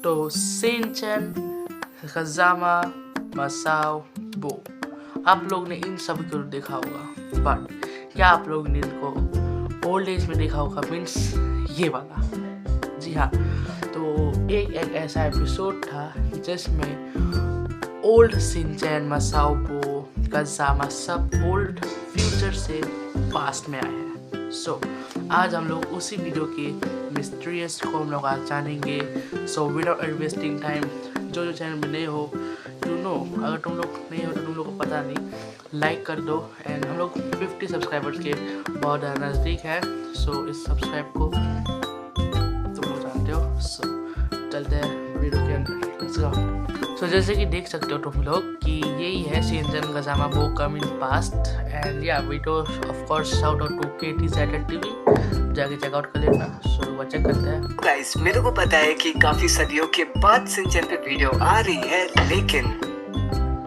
तो Shinchan, Kazama, मसाओ, बो, आप लोग ने इन सभी को देखा होगा, बट क्या आप लोग ने इनको ओल्ड एज में देखा होगा, मीन्स ये वाला? जी हाँ, तो एक ऐसा एपिसोड था जिसमें ओल्ड शिनचैन, मसाओ, बो, कज़ामा सब ओल्ड फ्यूचर से पास्ट में आए हैं। सो आज हम लोग उसी वीडियो के मिस्टीरियस को हम लोग आज जानेंगे। सो विदाउट वेस्टिंग टाइम, जो चैनल में नए हो, यू नो, अगर तुम लोग नहीं हो तो तुम लोग को पता नहीं, लाइक कर दो। एंड हम लोग 50 सब्सक्राइबर्स के बहुत नज़दीक है। सो इस सब्सक्राइब को तुम लोग जानते हो। सो चलते हैं वीडियो के अंदर। सो जैसे कि देख सकते हो तुम लोग कि यही है Shinchan, Kazama, Bo come in past. And या video of course shout out to KTZ TV, जाके चेकआउट कर लेना। सो वो चेक करते हैं। गाइस, मेरे को पता है कि काफी सदियों के बाद शिनचैन पे वीडियो आ रही है, लेकिन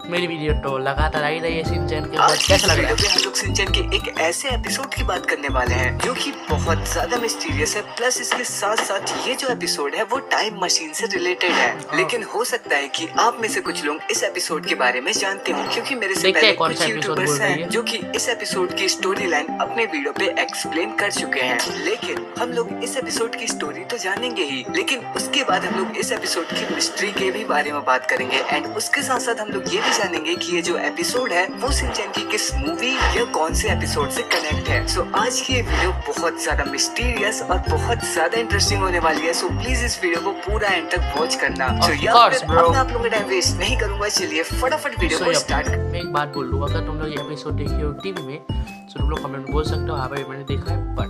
मेरी वीडियो तो लगातार आई रही है शिनचैन के। आज की कैसा लग रहा वीडियो है? में हम लोग शिनचैन के एक ऐसे एपिसोड की बात करने वाले हैं जो कि बहुत ज्यादा मिस्टीरियस है। प्लस इसके साथ साथ ये जो एपिसोड है वो टाइम मशीन से रिलेटेड है। लेकिन हो सकता है कि आप में से कुछ लोग इस एपिसोड के बारे में जानते हो, क्योंकि मेरे से पहले कुछ यूट्यूबर्स हैं जो कि इस एपिसोड की स्टोरी लाइन अपने वीडियो पे एक्सप्लेन कर चुके हैं। लेकिन हम लोग इस एपिसोड की स्टोरी तो जानेंगे ही, लेकिन उसके बाद हम लोग इस एपिसोड की मिस्ट्री के भी बारे में बात करेंगे। एंड उसके साथ साथ हम लोग ये भी जानेंगे कि ये जो एपिसोड है वो शिनचैन की किस मूवी या कौन से एपिसोड से कनेक्ट है। सो आज की ये वीडियो बहुत ज्यादा मिस्टीरियस और बहुत ज्यादा इंटरेस्टिंग होने वाली है। सो प्लीज इस वीडियो को पूरा एंड तक वॉच करना। सो मैं आप लोगों का टाइम वेस्ट नहीं करूंगा, चलिए फटाफट वीडियो को स्टार्ट। मैं एक बात बोल दूंगा, अगर तुम लोग ये एपिसोड देखी हो टीवी में तो तुम लोग कमेंट में बोल सकते हो हाँ भाई मैंने देखा है, बट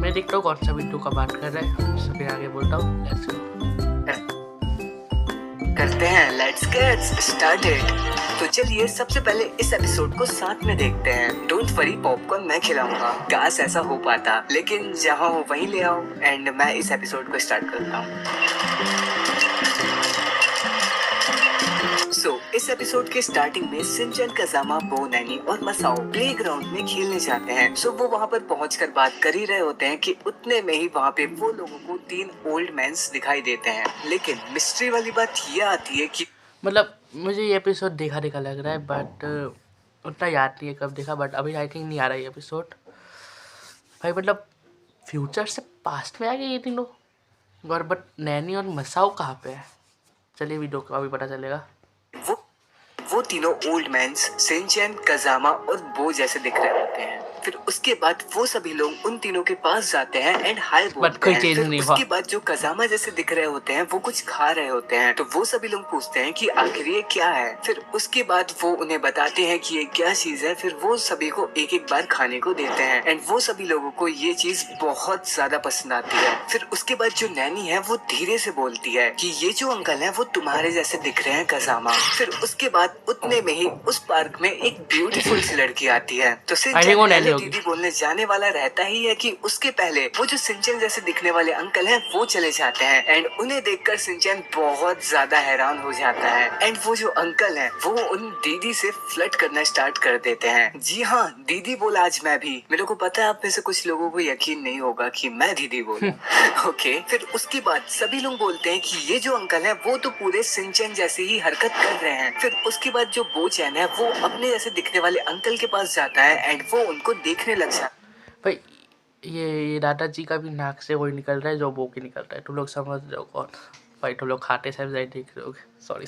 मैं देखता हूँ कौन सा वीडियो का बात कर रहा है। सो फिर आगे बोलता हूँ, लेट्स गो करते हैं। Let's get started. तो चलिए सबसे पहले इस एपिसोड को साथ में देखते हैं। डोंट वरी, पॉपकॉर्न मैं खिलाऊंगा। काश ऐसा हो पाता, लेकिन जहाँ हो वहीं ले आओ। एंड मैं इस एपिसोड को स्टार्ट करता हूँ। इस एपिसोड के स्टार्टिंग में शिनचैन, कज़ामा, बो, नैनी और मसाओ प्लेग्राउंड में खेलने जाते हैं। वो वहाँ पर पहुंचकर बात कर ही रहे होते हैं कि उतने में ही वहाँ पे वो लोगों को 3 ओल्ड मैन्स दिखाई देते हैं। लेकिन मिस्ट्री वाली बात ये आती है कि मतलब मुझे ये एपिसोड देखा लग रहा है, बट उतना याद नहीं है कब देखा। बट अभी आई थिंक नहीं आ रहा है ये एपिसोड भाई। मतलब फ्यूचर से पास्ट में आ गए ये तीनों, और बट नैनी और मसाओ कहाँ पे है? चलिए वीडियो का अभी पता चलेगा। वो तीनों ओल्ड मैन्स शिनचैन, कज़ामा और बो जैसे दिख रहे होते हैं। फिर उसके बाद वो सभी लोग उन तीनों के पास जाते हैं एंड हाय बोलते हैं। फिर उसके बाद जो कज़ामा जैसे दिख रहे होते हैं वो कुछ खा रहे होते हैं, तो वो सभी लोग पूछते हैं कि आखिर ये क्या है। फिर उसके बाद वो उन्हें बताते हैं कि ये क्या चीज है। फिर वो सभी को एक एक बार खाने को देते हैं एंड वो सभी लोगों को ये चीज बहुत ज्यादा पसंद आती है। फिर उसके बाद जो नैनी है वो धीरे से बोलती है कि ये जो अंकल है वो तुम्हारे जैसे दिख रहे हैं कज़ामा। फिर उसके बाद उतने में ही उस पार्क में एक ब्यूटीफुल सी लड़की आती है। तो शिनचैन दीदी बोलने जाने वाला रहता ही है कि उसके पहले वो जो शिनचैन जैसे दिखने वाले अंकल हैं वो चले जाते हैं एंड उन्हें देखकर शिनचैन बहुत ज्यादा हैरान हो जाता है। एंड वो जो अंकल हैं वो उन दीदी से फ्लर्ट करना स्टार्ट कर देते हैं। जी हाँ, दीदी बोला आज मैं भी। मेरे को पता है आप में से कुछ लोगों को यकीन नहीं होगा कि मैं दीदी बोला। ओके, फिर उसके बाद सभी लोग बोलते हैं कि ये जो अंकल है वो तो पूरे शिनचैन जैसे ही हरकत कर रहे हैं। फिर उसके बाद जो बो-चैन है वो अपने जैसे दिखने वाले अंकल के पास जाता है एंड वो उनको देखने लग जाता है। भाई ये दादाजी का भी नाक से वही निकल रहा है जो बो के निकल रहा है। तुम लोग समझ रहे हो कौन? भाई तुम लोग खाते सब देख रहे हो। सॉरी।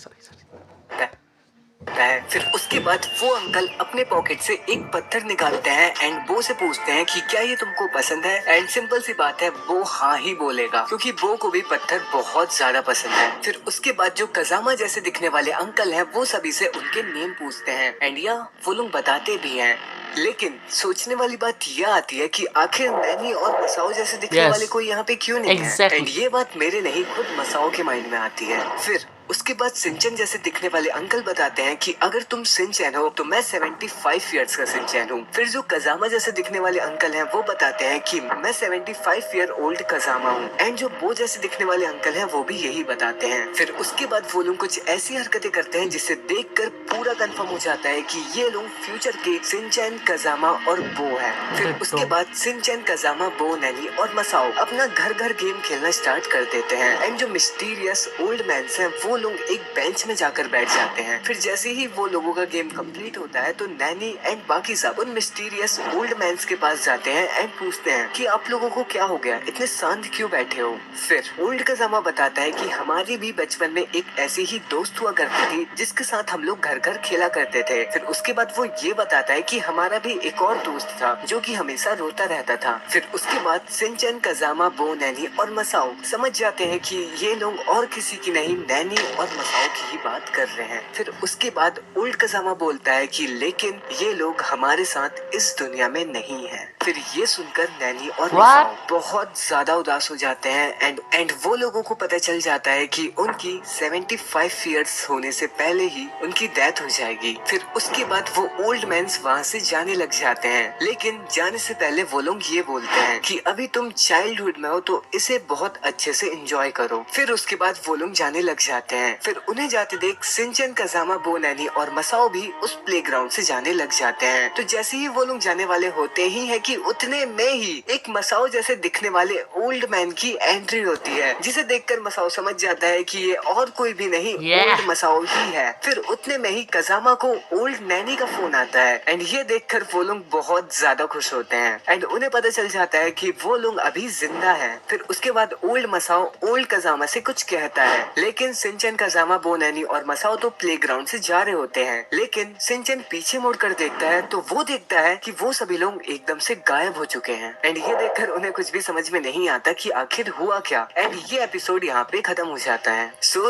फिर उसके बाद वो अंकल अपने पॉकेट से एक पत्थर निकालते हैं एंड बो से पूछते हैं कि क्या ये तुमको पसंद है। एंड सिंपल सी बात है, बो हाँ ही बोलेगा क्योंकि बो को भी पत्थर बहुत ज्यादा पसंद है। फिर उसके बाद जो कज़ामा जैसे दिखने वाले अंकल हैं वो सभी से उनके नेम पूछते हैं एंड या वो लोग बताते भी हैं। लेकिन सोचने वाली बात यह आती है कि आखिर नैनी और मसाओ जैसे दिखने वाले कोई यहाँ पे क्यों नहीं है। एंड ये बात मेरे नहीं खुद मसाओ के माइंड में आती है। फिर उसके बाद शिनचैन जैसे दिखने वाले अंकल बताते हैं कि अगर तुम शिनचैन हो तो मैं 75 इयर्स का शिनचैन हूँ। फिर जो कज़ामा जैसे दिखने वाले अंकल हैं वो बताते हैं कि मैं 75 ईयर ओल्ड कज़ामा हूँ। एंड जो बो जैसे दिखने वाले अंकल हैं वो भी यही बताते हैं। फिर उसके बाद वो लोग कुछ ऐसी हरकतें करते हैं जिससे देखकर पूरा कंफर्म हो जाता है कि ये लोग फ्यूचर के शिनचैन, कजामा और बो है। फिर उसके बाद शिनचैन, कजामा, बो, नैनी और मसाओ अपना घर घर गेम खेलना स्टार्ट कर देते हैं। एंड जो मिस्टीरियस ओल्ड मैन हैं वो लोग एक बेंच में जाकर बैठ जाते हैं। फिर जैसे ही वो लोगों का गेम कंप्लीट होता है तो नैनी एंड बाकी सब उन मिस्टीरियस ओल्ड मैन के पास जाते हैं एंड पूछते हैं कि आप लोगों को क्या हो गया, इतने शांत क्यों बैठे हो। फिर ओल्ड कजामा बताता है कि हमारी भी बचपन में एक ऐसी ही दोस्त हुआ करती थी जिसके साथ हम लोग घर घर खेला करते थे। फिर उसके बाद वो ये बताता है कि हमारा भी एक और दोस्त था जो कि हमेशा रोता रहता था। फिर उसके बाद शिनचैन, कजामा, बो, नैनी और मसाओ समझ जाते हैं कि ये लोग और किसी की नहीं, नैनी और मसाओ की ही बात कर रहे हैं। फिर उसके बाद ओल्ड कजामा बोलता है कि लेकिन ये लोग हमारे साथ इस दुनिया में नहीं है। फिर ये सुनकर नैनी और मसाओ बहुत ज्यादा उदास हो जाते हैं एंड वो लोगों को पता चल जाता है कि उनकी 75 इयर्स होने से पहले ही उनकी डेथ हो जाएगी। फिर उसके बाद वो ओल्ड मैन वहाँ से जाने लग जाते हैं, लेकिन जाने से पहले वो लोग ये बोलते हैं कि अभी तुम चाइल्डहुड में हो तो इसे बहुत अच्छे से एंजॉय करो। फिर उसके बाद वो लोग जाने लग जाते हैं। फिर उन्हें जाते देख शिनचैन, कजामा, बो, नैनी और मसाओ भी उस प्लेग्राउंड से जाने लग जाते हैं। तो जैसे ही वो लोग जाने वाले होते ही है कि उतने में ही एक मसाओ जैसे दिखने वाले ओल्ड मैन की एंट्री होती है, जिसे देखकर मसाओ समझ जाता है कि ये और कोई भी नहीं, ओल्ड मसाओ ही है। फिर उतने में ही कजामा को ओल्ड नैनी का फोन आता है एंड ये देखकर वो लोग बहुत ज्यादा खुश होते हैं एंड उन्हें पता चल जाता है कि वो लोग अभी जिंदा हैं। फिर उसके बाद ओल्ड मसाओ ओल्ड कजामा से कुछ कहता है, लेकिन शिनचैन, कजामा, बो, नैनी और मसाओ तो प्लेग्राउंड से जा रहे होते हैं। लेकिन शिनचैन पीछे मुड़कर देखता है तो वो देखता है कि वो सभी लोग एकदम से गायब हो चुके हैं एंड ये देखकर उन्हें कुछ भी समझ में नहीं आता कि आखिर हुआ क्या। एंड ये एपिसोड यहाँ पे खत्म हो जाता है। सो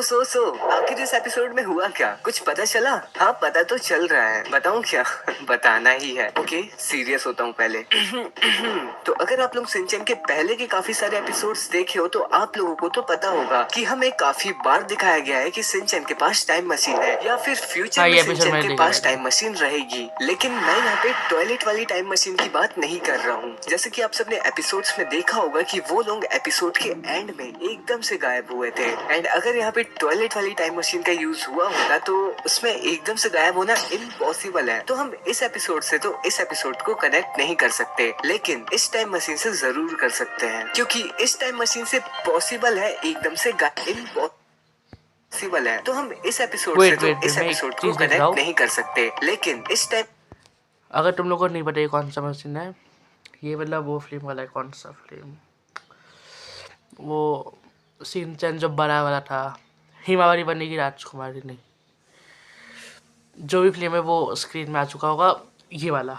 आखिर इस एपिसोड में हुआ क्या, कुछ पता चला? हाँ, पता तो चल रहा है, बताऊं क्या? बताना ही है। ओके, सीरियस होता हूँ पहले। तो अगर आप लोग शिनचैन के पहले के काफी सारे एपिसोड्स देखे हो तो आप लोगों को तो पता होगा कि हमें काफी बार दिखाया गया है कि शिनचैन के पास टाइम मशीन है या फिर फ्यूचर में शिनचैन के पास टाइम मशीन रहेगी। लेकिन मैं यहाँ पे टॉयलेट वाली टाइम मशीन की बात नहीं कर रहा हूँ। जैसे कि आप सबने एपिसोड्स में देखा होगा कि वो लोग एपिसोड के एंड में एकदम से गायब हुए थे एंड अगर यहाँ पे टॉयलेट वाली टाइम मशीन का यूज हुआ होता तो उसमें एकदम से गायब होना इम्पॉसिबल है। तो हम इस एपिसोड से तो इस एपिसोड को कनेक्ट नहीं कर सकते, लेकिन इस टाइम मशीन से जरूर कर सकते हैं, क्योंकि इस टाइम मशीन से पॉसिबल है एकदम से इम्पॉसिबल है। तो हम इस एपिसोड से तो इस एपिसोड को कनेक्ट नहीं कर सकते, लेकिन इस टाइम अगर तुम लोगों को नहीं पता ये कौन सा मशीन है, ये मतलब वो फिल्म वाला है। कौन सा फिल्म? वो शिनचैन जो बड़ा वाला था, हिमावरी बनेगी राजकुमारी, नहीं, जो भी फिल्म है वो स्क्रीन में आ चुका होगा, ये वाला।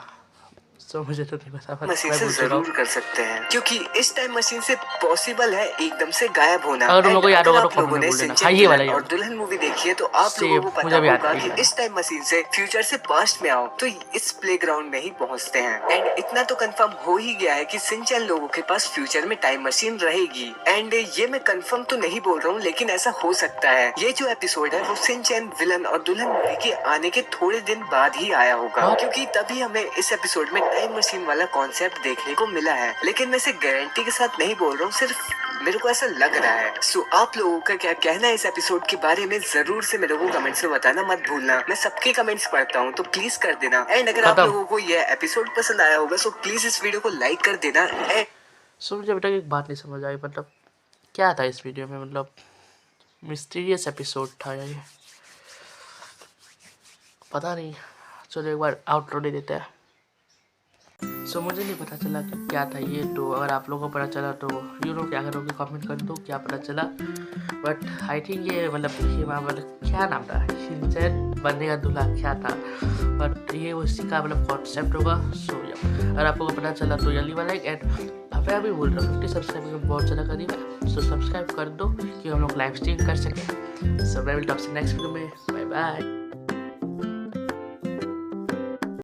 तो मुझे तो नहीं पता, मशीन से जरूर कर सकते हैं, क्योंकि इस टाइम मशीन से पॉसिबल है एकदम से गायब होना। अगर तुम लोगों को याद होगा तो लोगों ने शिनचैन और दुल्हन मूवी देखी है तो आप लोगों को पता होगा कि इस टाइम मशीन से फ्यूचर से पास्ट में आओ तो इस प्लेग्राउंड में ही पहुंचते हैं। एंड इतना तो कंफर्म हो ही गया है कि शिनचैन लोगों के पास फ्यूचर में टाइम मशीन रहेगी। एंड ये मैं कंफर्म तो नहीं बोल रहा हूँ, लेकिन ऐसा हो सकता है। ये जो एपिसोड है वो शिनचैन, विलन और दुल्हन मूवी के आने के थोड़े दिन बाद ही आया होगा, क्योंकि तभी हमें इस एपिसोड में टाइम मशीन वाला कॉन्सेप्ट देखने को मिला है। लेकिन मैं इसे गारंटी के साथ नहीं बोल रहा हूँ, सिर्फ मेरे को ऐसा लग रहा है। सो आप लोगों का क्या कहना है इस एपिसोड के बारे में, जरूर से मेरे को कमेंट्स में बताना मत भूलना। मैं सबके कमेंट्स पढ़ता हूँ तो प्लीज कर देना। एंड अगर आप लोगों को ये एपिसोड पसंद आया होगा तो प्लीज इस वीडियो को लाइक कर देना। सो मुझे बेटा एक बात नहीं समझ आई, मतलब क्या था इस वीडियो में, मतलब मिस्टीरियस एपिसोड था या ये, पता नहीं। चलो एक बार आउटरो दे देते हैं। सो मुझे नहीं पता चला कि क्या था ये, तो अगर आप लोगों को पता चला तो क्या करोगे, कमेंट कर दो क्या पता चला। बट आई थिंक ये मतलब क्या नाम था, शिनचैन बनने का दूल्हा क्या था, बट ये उसी का मतलब कॉन्सेप्ट होगा। सो अगर आप लोगों को पता चला तो जल्दी वाला एंड मैं अभी बोल रहा हूँ 50 सब्सक्राइबर बहुत ज़्यादा करीब है। सो सब्सक्राइब कर दो कि हम लोग लाइव स्ट्रीम कर सकें। सो मैं विल टॉक से नेक्स्ट वीडियो में। Bye bye.